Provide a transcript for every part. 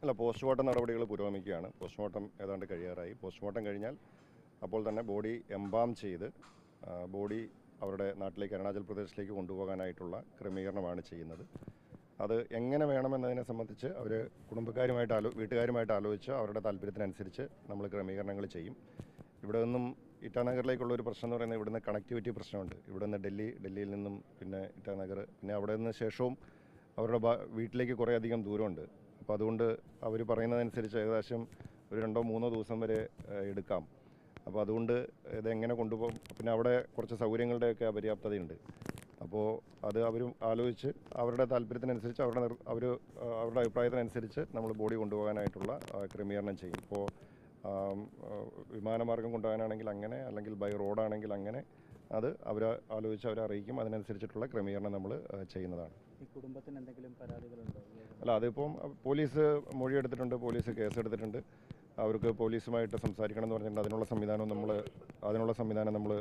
അല്ല, പോസ്റ്റ്മോർട്ടം നടപടികൾ പുരോഗമിക്കുകയാണ്. പോസ്റ്റ്മോർട്ടം ഏതാണ്ട് കഴിയാറായി. പോസ്റ്റ്മോർട്ടം കഴിഞ്ഞാൽ അപ്പോൾ തന്നെ ബോഡി എംബാം ചെയ്ത് ബോഡി അവരുടെ നാട്ടിലേക്ക് അരുണാചൽ പ്രദേശിലേക്ക് കൊണ്ടുപോകാനായിട്ടുള്ള ക്രമീകരണമാണ് ചെയ്യുന്നത്. അത് എങ്ങനെ വേണമെന്നതിനെ സംബന്ധിച്ച് അവർ വീട്ടുകാരുമായിട്ട് ആലോചിച്ച് അവരുടെ താല്പര്യത്തിനനുസരിച്ച് നമ്മൾ ക്രമീകരണങ്ങൾ ചെയ്യും. ഇവിടെ നിന്നും ഇറ്റാനഗറിലേക്കുള്ള ഒരു പ്രശ്നം എന്ന് പറയുന്നത് ഇവിടുന്ന് കണക്ടിവിറ്റി പ്രശ്നമുണ്ട്. ഇവിടെ നിന്ന് ഡൽഹിയിൽ നിന്നും പിന്നെ ഇറ്റാനഗർ, പിന്നെ അവിടെ നിന്ന് ശേഷവും അവരുടെ വീട്ടിലേക്ക് കുറേ അധികം ദൂരമുണ്ട്. അപ്പോൾ അതുകൊണ്ട് അവർ പറയുന്നതനുസരിച്ച് ഏകദേശം ഒരു 2-3 ദിവസം വരെ എടുക്കാം. അപ്പോൾ അതുകൊണ്ട് ഇതെങ്ങനെ കൊണ്ടുപോകും, പിന്നെ അവിടെ കുറച്ച് സൗകര്യങ്ങളുടെയൊക്കെ അപര്യാപ്തതയുണ്ട്. അപ്പോൾ അത് അവർ ആലോചിച്ച് അവരുടെ താല്പര്യത്തിനനുസരിച്ച് അവരുടെ അഭിപ്രായത്തിനനുസരിച്ച് നമ്മൾ ബോഡി കൊണ്ടുപോകാനായിട്ടുള്ള ക്രമീകരണം ചെയ്യും. ഇപ്പോൾ വിമാനമാർഗം കൊണ്ടുപോകാനാണെങ്കിൽ അങ്ങനെ, അല്ലെങ്കിൽ ബൈ റോഡാണെങ്കിൽ അങ്ങനെ, അത് അവർ ആലോചിച്ച് അവരെ അറിയിക്കും. അതിനനുസരിച്ചിട്ടുള്ള ക്രമീകരണം നമ്മൾ ചെയ്യുന്നതാണ്. ഈ കുടുംബത്തിന് എന്തെങ്കിലും പരാതികളുണ്ടോ? അല്ല, അതിപ്പം പോലീസ് മൊഴിയെടുത്തിട്ടുണ്ട്, പോലീസ് കേസെടുത്തിട്ടുണ്ട്. അവർക്ക് പോലീസുമായിട്ട് സംസാരിക്കണം എന്ന് പറഞ്ഞിട്ടുണ്ട്. അതിനുള്ള സംവിധാനം നമ്മൾ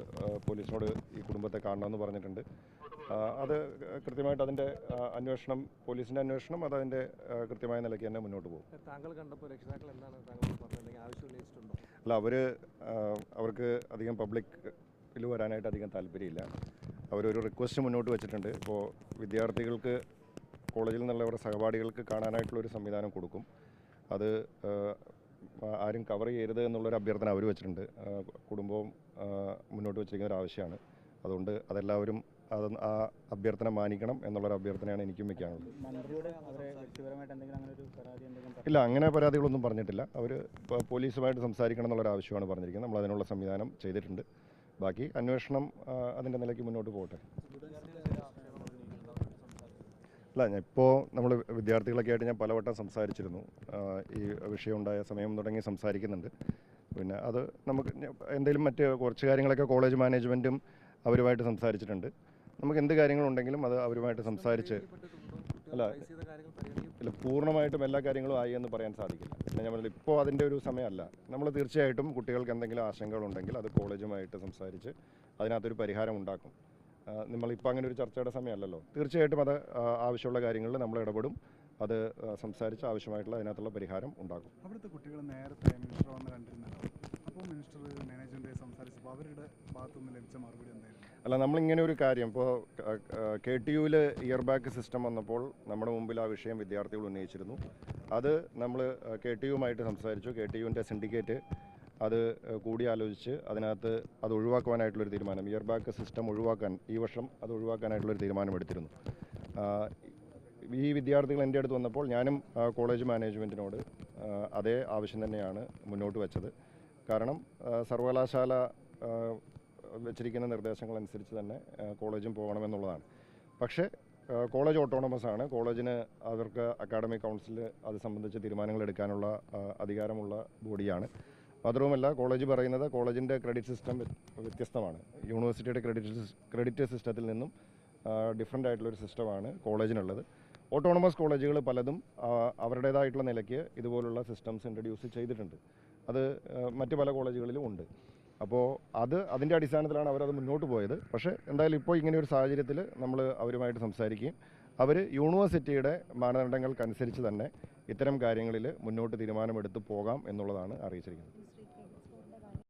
പോലീസിനോട് ഈ കുടുംബത്തെ കാണണമെന്ന് പറഞ്ഞിട്ടുണ്ട്. അത് കൃത്യമായിട്ട് അതിൻ്റെ അന്വേഷണം, പോലീസിൻ്റെ അന്വേഷണം അതിൻ്റെ കൃത്യമായ നിലയ്ക്ക് തന്നെ മുന്നോട്ട് പോകും. താങ്കൾ കണ്ടപ്പോൾ രക്ഷിതാക്കൾ എന്താണ് താങ്കൾ പറഞ്ഞത്, ആവശ്യം ഉന്നയിച്ചിട്ടുണ്ടോ? അല്ല, അവർക്ക് അധികം പബ്ലിക്കിൽ വരാനായിട്ട് അധികം താല്പര്യമില്ല. അവരൊരു റിക്വസ്റ്റ് മുന്നോട്ട് വെച്ചിട്ടുണ്ട്. ഇപ്പോൾ വിദ്യാർത്ഥികൾക്ക്, കോളേജിൽ നിന്നുള്ളവരുടെ സഹപാഠികൾക്ക് കാണാനായിട്ടുള്ളൊരു സംവിധാനം കൊടുക്കും. അത് ആരും കവർ ചെയ്യരുത് എന്നുള്ളൊരു അഭ്യർത്ഥന അവർ വെച്ചിട്ടുണ്ട്. കുടുംബവും മുന്നോട്ട് വെച്ചിരിക്കുന്ന ഒരു ആവശ്യമാണ്. അതുകൊണ്ട് അതെല്ലാവരും ആ അഭ്യർത്ഥന മാനിക്കണം എന്നുള്ളൊരു അഭ്യർത്ഥനയാണ് എനിക്കും വയ്ക്കാനുള്ളത്. ഇല്ല, അങ്ങനെ പരാതികളൊന്നും പറഞ്ഞിട്ടില്ല. അവർ പോലീസുമായിട്ട് സംസാരിക്കണം എന്നുള്ളൊരു ആവശ്യമാണ് പറഞ്ഞിരിക്കുന്നത്. നമ്മൾ അതിനുള്ള സംവിധാനം ചെയ്തിട്ടുണ്ട്. ബാക്കി അന്വേഷണം അതിൻ്റെ നിലയ്ക്ക് മുന്നോട്ട് പോകട്ടെ. അല്ല, ഇപ്പോൾ നമ്മൾ വിദ്യാർത്ഥികളൊക്കെ ആയിട്ട് ഞാൻ പലവട്ടം സംസാരിച്ചിരുന്നു. ഈ വിഷയം ഉണ്ടായ സമയം തുടങ്ങി സംസാരിക്കുന്നുണ്ട്. പിന്നെ അത് നമുക്ക് എന്തെങ്കിലും കുറച്ച് കാര്യങ്ങളൊക്കെ കോളേജ് മാനേജ്മെൻറ്റും അവരുമായിട്ട് സംസാരിച്ചിട്ടുണ്ട്. നമുക്ക് എന്ത് കാര്യങ്ങളുണ്ടെങ്കിലും അത് അവരുമായിട്ട് സംസാരിച്ച് ഇല്ല, പൂർണ്ണമായിട്ടും എല്ലാ കാര്യങ്ങളും ആയി എന്ന് പറയാൻ സാധിക്കില്ല. പിന്നെ ഞാൻ പറഞ്ഞില്ല, ഇപ്പോൾ അതിൻ്റെ ഒരു സമയമല്ല. നമ്മൾ തീർച്ചയായിട്ടും കുട്ടികൾക്ക് എന്തെങ്കിലും ആശങ്കകളുണ്ടെങ്കിൽ അത് കോളേജുമായിട്ട് സംസാരിച്ച് അതിനകത്തൊരു പരിഹാരം ഉണ്ടാക്കും. നമ്മളിപ്പോൾ അങ്ങനെ ഒരു ചർച്ചയുടെ സമയമല്ലല്ലോ. തീർച്ചയായിട്ടും അത് ആവശ്യമുള്ള കാര്യങ്ങളിൽ നമ്മൾ ഇടപെടും. അത് സംസാരിച്ച് ആവശ്യമായിട്ടുള്ള അതിനകത്തുള്ള പരിഹാരം ഉണ്ടാക്കും. അവിടുത്തെ കുട്ടികൾ നേരത്തെ മിനിസ്റ്റർ വന്ന് കണ്ടിരുന്നല്ലോ. അപ്പോൾ മിനിസ്റ്റർ മാനേജ്മെൻറ്റ് സംസാരിച്ചപ്പോൾ അവരുടെ ഭാഗത്തുനിന്ന് ലഭിച്ച മറുപടി എന്തായിരുന്നു? അല്ല, നമ്മളിങ്ങനെ ഒരു കാര്യം, ഇപ്പോൾ KTUവിൽ ഇയർ ബാഗ് സിസ്റ്റം വന്നപ്പോൾ നമ്മുടെ മുമ്പിൽ ആ വിഷയം വിദ്യാർത്ഥികൾ ഉന്നയിച്ചിരുന്നു. അത് നമ്മൾ KTUവുമായിട്ട് സംസാരിച്ചു. KTUവിൻ്റെ സിൻഡിക്കേറ്റ് അത് കൂടിയാലോചിച്ച് അതിനകത്ത് അത് ഒഴിവാക്കുവാനായിട്ടുള്ളൊരു തീരുമാനം, ഇയർ ബാഗ് സിസ്റ്റം ഈ വർഷം അത് ഒഴിവാക്കാനായിട്ടുള്ളൊരു തീരുമാനമെടുത്തിരുന്നു. ഈ വിദ്യാർത്ഥികൾ എൻ്റെ അടുത്ത് വന്നപ്പോൾ ഞാനും കോളേജ് മാനേജ്മെൻറ്റിനോട് അതേ ആവശ്യം തന്നെയാണ് മുന്നോട്ട് വെച്ചത്. കാരണം സർവകലാശാല വെച്ചിരിക്കുന്ന നിർദ്ദേശങ്ങളനുസരിച്ച് തന്നെ കോളേജും പോകണമെന്നുള്ളതാണ്. പക്ഷേ കോളേജ് ഓട്ടോണമസ് ആണ്. കോളേജിന് അവർക്ക് അക്കാഡമിക് കൗൺസിൽ അത് സംബന്ധിച്ച് തീരുമാനങ്ങൾ എടുക്കാനുള്ള അധികാരമുള്ള ബോഡിയാണ്. മാത്രവുമല്ല, കോളേജ് പറയുന്നത് കോളേജിൻ്റെ ക്രെഡിറ്റ് സിസ്റ്റം വ്യത്യസ്തമാണ്. യൂണിവേഴ്സിറ്റിയുടെ ക്രെഡിറ്റ് സിസ്റ്റത്തിൽ നിന്നും ഡിഫറൻ്റ് ആയിട്ടുള്ളൊരു സിസ്റ്റമാണ് കോളേജിനുള്ളത്. ഓട്ടോണമസ് കോളേജുകൾ പലതും അവരുടേതായിട്ടുള്ള നിലയ്ക്ക് ഇതുപോലുള്ള സിസ്റ്റംസ് ഇൻട്രൊഡ്യൂസ് ചെയ്തിട്ടുണ്ട്. അത് മറ്റ് പല കോളേജുകളിലും ഉണ്ട്. അപ്പോൾ അതിൻ്റെ അടിസ്ഥാനത്തിലാണ് അവരത് മുന്നോട്ട് പോയത്. പക്ഷേ എന്തായാലും ഇപ്പോൾ ഇങ്ങനെ ഒരു സാഹചര്യത്തിൽ നമ്മൾ അവരുമായിട്ട് സംസാരിക്കുകയും അവർ യൂണിവേഴ്സിറ്റിയുടെ മാനദണ്ഡങ്ങൾക്കനുസരിച്ച് തന്നെ ഇത്തരം കാര്യങ്ങളിൽ മുന്നോട്ട് തീരുമാനമെടുത്ത് പോകാം എന്നുള്ളതാണ് അറിയിച്ചിരിക്കുന്നത്.